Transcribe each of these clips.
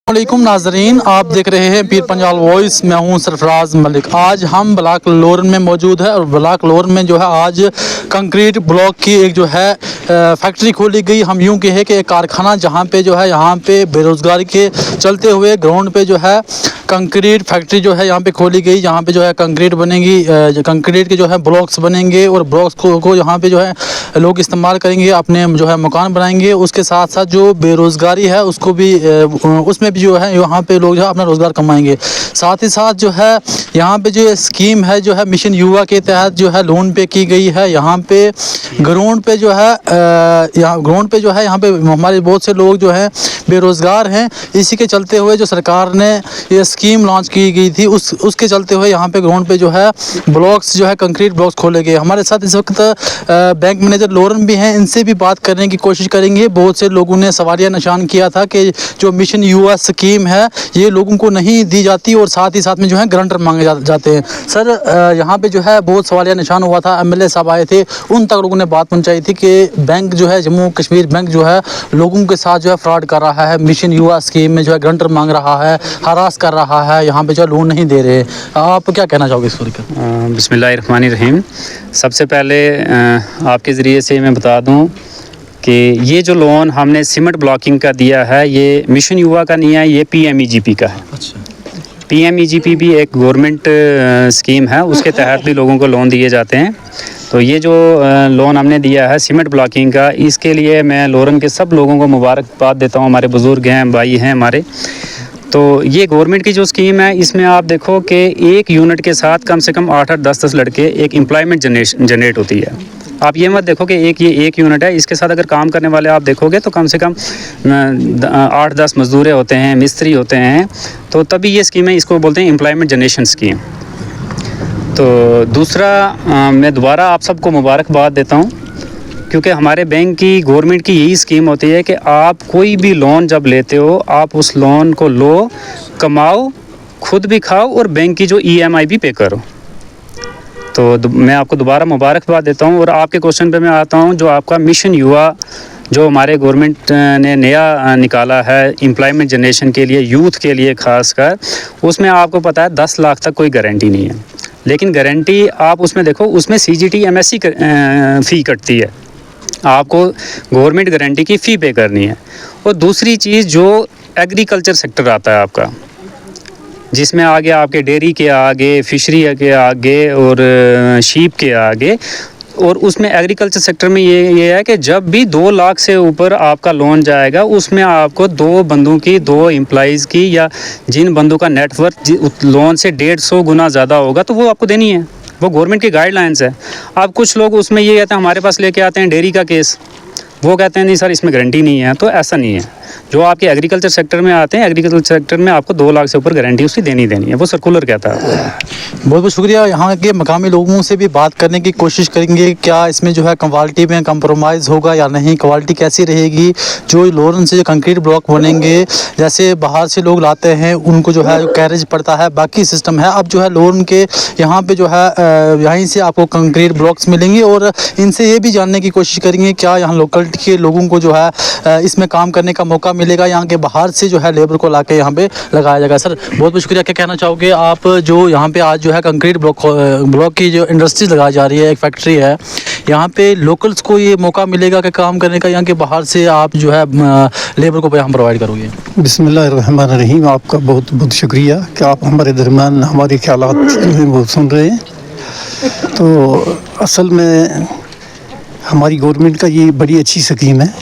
वालेकुम नाजरीन, आप देख रहे हैं पीर पंजाल वॉइस। मैं हूं सरफराज मलिक। आज हम ब्लॉक लोरन में मौजूद है और ब्लॉक लोरन में जो है आज कंक्रीट ब्लॉक की एक जो है फैक्ट्री खोली गई। हम यूं कहें कि एक कारखाना जहां पे जो है यहाँ पे बेरोज़गारी के चलते हुए ग्राउंड पे जो है कंक्रीट फैक्ट्री जो है यहाँ पे खोली गई। यहाँ पे जो है कंक्रीट बनेगी, कंक्रीट के जो है ब्लॉक्स बनेंगे और ब्लॉक्स को यहाँ पे जो है लोग इस्तेमाल करेंगे, अपने जो है मकान बनाएंगे। उसके साथ साथ जो बेरोज़गारी है उसको भी उसमें भी जो है यहाँ पे लोग जो है अपना रोज़गार कमाएंगे। साथ ही साथ जो है यहाँ पे जो स्कीम है जो है मिशन युवा के तहत जो है लोन पे की गई है। यहाँ पे ग्राउंड पे जो है यहाँ ग्राउंड पे जो है यहाँ पे हमारे बहुत से लोग जो है बेरोज़गार हैं। इसी के चलते हुए जो सरकार ने ये स्कीम लॉन्च की गई थी उसके चलते हुए यहाँ पे ग्राउंड पे जो है ब्लॉक्स जो है कंक्रीट ब्लॉक्स खोले गए। हमारे साथ इस वक्त बैंक मैनेजर लोरन भी हैं, इनसे भी बात करने की कोशिश करेंगे। बहुत से लोगों ने सवालिया निशान किया था कि जो मिशन युवा स्कीम है ये लोगों को नहीं दी जाती और साथ ही साथ में जो है गारंटर मांगे जाते हैं। सर, यहाँ पे जो है बहुत सवालिया निशान हुआ था, एमएलए साहब आए थे, उन तक लोगों ने बात पहुँचाई थी कि बैंक जो है जम्मू कश्मीर बैंक जो है लोगों के साथ जो है फ्रॉड कर रहा है, मिशन युवा स्कीम में जो है गारंटर मांग रहा है, हरास कर रहा है, यहाँ पे जो है लोन नहीं दे रहे। आप क्या कहना चाहोगे इस पर? बिस्मिल्लाहिर्रहमानिर्रहीम। सबसे पहले आपके ज़रिए से मैं बता दूं कि ये जो लोन हमने सीमेंट ब्लॉकिंग का दिया है ये मिशन युवा का नहीं है, ये PMEGP का है। अच्छा। PMEGP भी एक गवर्नमेंट स्कीम है, उसके तहत भी लोगों को लोन दिए जाते हैं। तो ये जो लोन हमने दिया है सीमेंट ब्लॉकिंग का, इसके लिए मैं लोरन के सब लोगों को मुबारकबाद देता हूँ। हमारे बुज़ुर्ग हैं, भाई हैं हमारे। तो ये गवर्नमेंट की जो स्कीम है इसमें आप देखो कि एक यूनिट के साथ कम से कम 8-8 10-10 लड़के एक एम्प्लॉयमेंट जनरेट होती है। आप ये मत देखो कि ये एक यूनिट है, इसके साथ अगर काम करने वाले आप देखोगे तो कम से कम 8-10 मजदूर होते हैं, मिस्त्री होते हैं। तो तभी ये स्कीम है, इसको बोलते हैं एम्प्लॉयमेंट जनरेशन स्कीम। तो दूसरा मैं दोबारा आप सबको मुबारकबाद देता हूँ क्योंकि हमारे बैंक की गवर्नमेंट की यही स्कीम होती है कि आप कोई भी लोन जब लेते हो आप उस लोन को लो, कमाओ, खुद भी खाओ और बैंक की जो EMI भी पे करो। तो मैं आपको दोबारा मुबारकबाद देता हूँ। और आपके क्वेश्चन पे मैं आता हूँ, जो आपका मिशन युवा जो हमारे गवर्नमेंट ने नया निकाला है एम्प्लॉयमेंट जनरेशन के लिए, यूथ के लिए ख़ास कर, उसमें आपको पता है 10 लाख तक कोई गारंटी नहीं है। लेकिन गारंटी आप उसमें देखो, उसमें CGT MSC फ़ी कटती है, आपको गवर्नमेंट गारंटी की फ़ी पे करनी है। और दूसरी चीज़ जो एग्रीकल्चर सेक्टर आता है आपका, जिसमें आगे आपके डेयरी के आगे, फिशरी के आगे और शीप के आगे, और उसमें एग्रीकल्चर सेक्टर में ये है कि जब भी 2 लाख से ऊपर आपका लोन जाएगा उसमें आपको 2 बंदों की, 2 एम्प्लॉइज़ की, या जिन बंदों का नेटवर्थ लोन से 150 गुना ज़्यादा होगा तो वो आपको देनी है। वो गवर्नमेंट की गाइडलाइंस है। अब कुछ लोग उसमें ये कहते हैं, हमारे पास लेके आते हैं डेयरी का केस, वो कहते हैं नहीं सर इसमें गारंटी नहीं है। तो ऐसा नहीं है। जो आपके एग्रीकल्चर सेक्टर में आते हैं, एग्रीकल्चर सेक्टर में आपको 2 लाख से ऊपर गारंटी उसकी देनी है, वो सर्कुलर कहता है। बहुत बहुत शुक्रिया। यहाँ के मकामी लोगों से भी बात करने की कोशिश करेंगे, क्या इसमें जो है क्वालिटी में कंप्रोमाइज़ होगा या नहीं, क्वालिटी कैसी रहेगी। जो लोरन से जो कंक्रीट ब्लॉक बनेंगे, जैसे बाहर से लोग लाते हैं उनको जो है कैरेज पड़ता है, बाकी सिस्टम है। अब जो है लोरन के यहाँ पे जो है यहीं से आपको कंक्रीट ब्लॉक्स मिलेंगे और इनसे ये भी जानने की कोशिश करेंगे क्या यहाँ लोकलिटी के लोगों को जो है इसमें काम करने का मौका मिलेगा, यहाँ के बाहर से जो है लेबर को लाके यहाँ पे लगाया जाएगा। सर बहुत बहुत शुक्रिया। क्या कहना चाहोगे आप, जो यहाँ पे आज जो है कंक्रीट ब्लॉक की जो इंडस्ट्रीज लगाई जा रही है, एक फैक्ट्री है, यहाँ पे लोकल्स को ये मौका मिलेगा कि काम करने का, यहाँ के बाहर से आप जो है लेबर को यहाँ प्रोवाइड करोगे? बिस्मिल्लाहिर्रहमानिर्रहीम। आपका बहुत बहुत शुक्रिया कि आप हमारे दरमियान हमारे ख्यालात जो हैं वो सुन रहे हैं। तो असल में हमारी गवर्नमेंट का ये बड़ी अच्छी स्कीम है।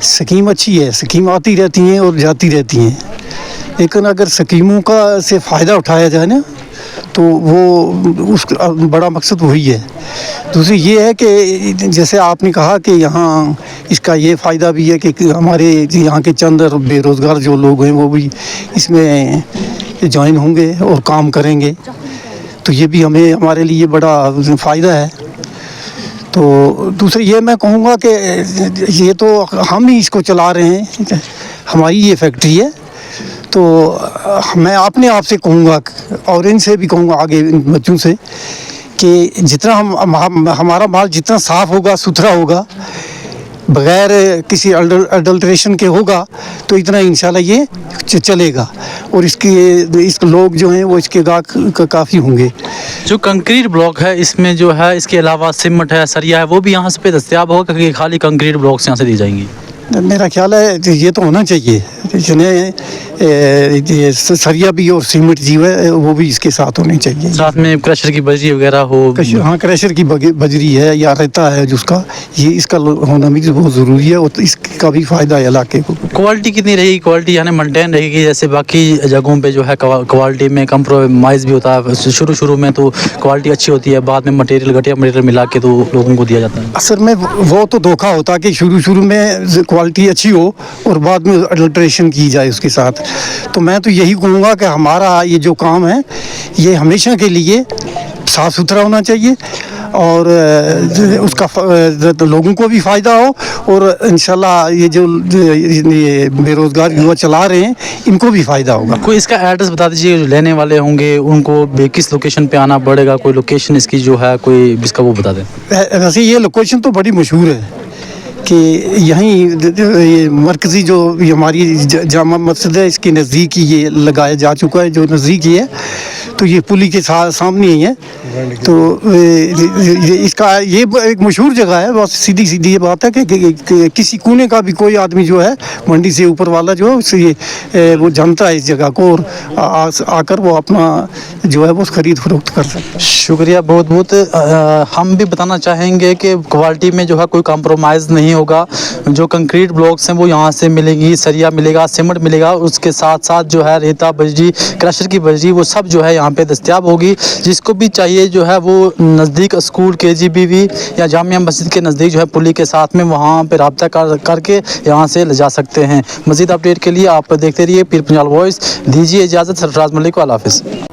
स्कीम अच्छी है, स्कीम आती रहती हैं और जाती रहती हैं, लेकिन अगर स्कीमों का से फ़ायदा उठाया जाए ना तो वो उसका बड़ा मकसद वही है। दूसरी ये है कि जैसे आपने कहा कि यहाँ इसका ये फ़ायदा भी है कि हमारे यहाँ के चंद बेरोज़गार जो लोग हैं वो भी इसमें ज्वाइन होंगे और काम करेंगे, तो ये भी हमारे लिए बड़ा फ़ायदा है। तो दूसरी ये मैं कहूँगा कि ये तो हम ही इसको चला रहे हैं, हमारी ये फैक्ट्री है। तो मैं अपने आप से कहूँगा और इनसे भी कहूँगा आगे बच्चों से कि जितना हमारा माल जितना साफ़ होगा, सुथरा होगा, बगैर किसी अडल्ट्रेशन के होगा तो इतना इंशाल्लाह ये चलेगा, और इस लोग जो हैं वो इसके गाहक काफ़ी होंगे। जो कंक्रीट ब्लॉक है इसमें जो है इसके अलावा सीमेंट है, सरिया है, वो भी यहाँ से पे दस्तयाब होगा कि खाली कंक्रीट ब्लॉक्स यहाँ से दी जाएंगी? मेरा ख्याल है ये तो होना चाहिए, जिन्हें ये सरिया भी और सीमेंट जी है वो भी इसके साथ होने चाहिए। साथ में क्रशर की बजरी वगैरह हो। हाँ, क्रशर की बजरी है या रेता है जिसका, ये इसका होना भी बहुत ज़रूरी है, और इसका भी फ़ायदा है इलाके को। क्वालिटी कितनी रहेगी? क्वालिटी यानी मेंटेन रहेगी? जैसे बाकी जगहों पे जो है क्वालिटी में कंप्रोमाइज़ भी होता है, शुरू में तो क्वालिटी अच्छी होती है, बाद में घटिया मटेरियल मिला के तो लोगों को दिया जाता है। असल में वो तो धोखा होता है कि शुरू में क्वालिटी अच्छी हो और बाद में अडल्ट्रेशन की जाए उसके साथ। तो मैं तो यही कहूँगा कि हमारा ये जो काम है ये हमेशा के लिए साफ़ सुथरा होना चाहिए, और उसका लोगों को भी फ़ायदा हो, और इंशाल्लाह ये जो ये बेरोज़गार युवा चला रहे हैं इनको भी फ़ायदा होगा। कोई इसका एड्रेस बता दीजिए, जो लेने वाले होंगे उनको किस लोकेशन पे आना पड़ेगा? कोई लोकेशन इसकी जो है कोई इसका वो बता दें। वैसे ये लोकेशन तो बड़ी मशहूर है कि यहीं ये मरकज़ी जो हमारी जामा मस्जिद है इसके नज़दीक ही ये लगाया जा चुका है, जो नज़दीक ही है, तो ये पुली के सामने ही है। तो इसका ये एक मशहूर जगह है। बस सीधी ये बात है कि किसी कोने का भी कोई आदमी जो है मंडी से ऊपर वाला जो है उससे वो जानता है इस जगह को, और आकर वो अपना जो है वो ख़रीद फरोख्त कर सकता है। शुक्रिया बहुत बहुत। हम भी बताना चाहेंगे कि क्वालिटी में जो है कोई कॉम्प्रोमाइज़ नहीं होगा। जो कंक्रीट ब्लॉक्स हैं वो यहाँ से मिलेंगी, सरिया मिलेगा, सीमेंट मिलेगा, उसके साथ साथ जो है रेता बजरी, क्रशर की बजरी, वो सब जो है यहाँ पे दस्तयाब होगी। जिसको भी चाहिए जो है वो नज़दीक स्कूल KGBV या जामिया मस्जिद के नज़दीक जो है पुली के साथ में वहाँ पे रब्ता करके यहाँ से ले जा सकते हैं। मज़ीद अपडेट के लिए आप देखते रहिए पीर पंजाल वॉइस। दीजिए इजाज़त, सरफराज मलिक को अल्लाह हाफ़िज़।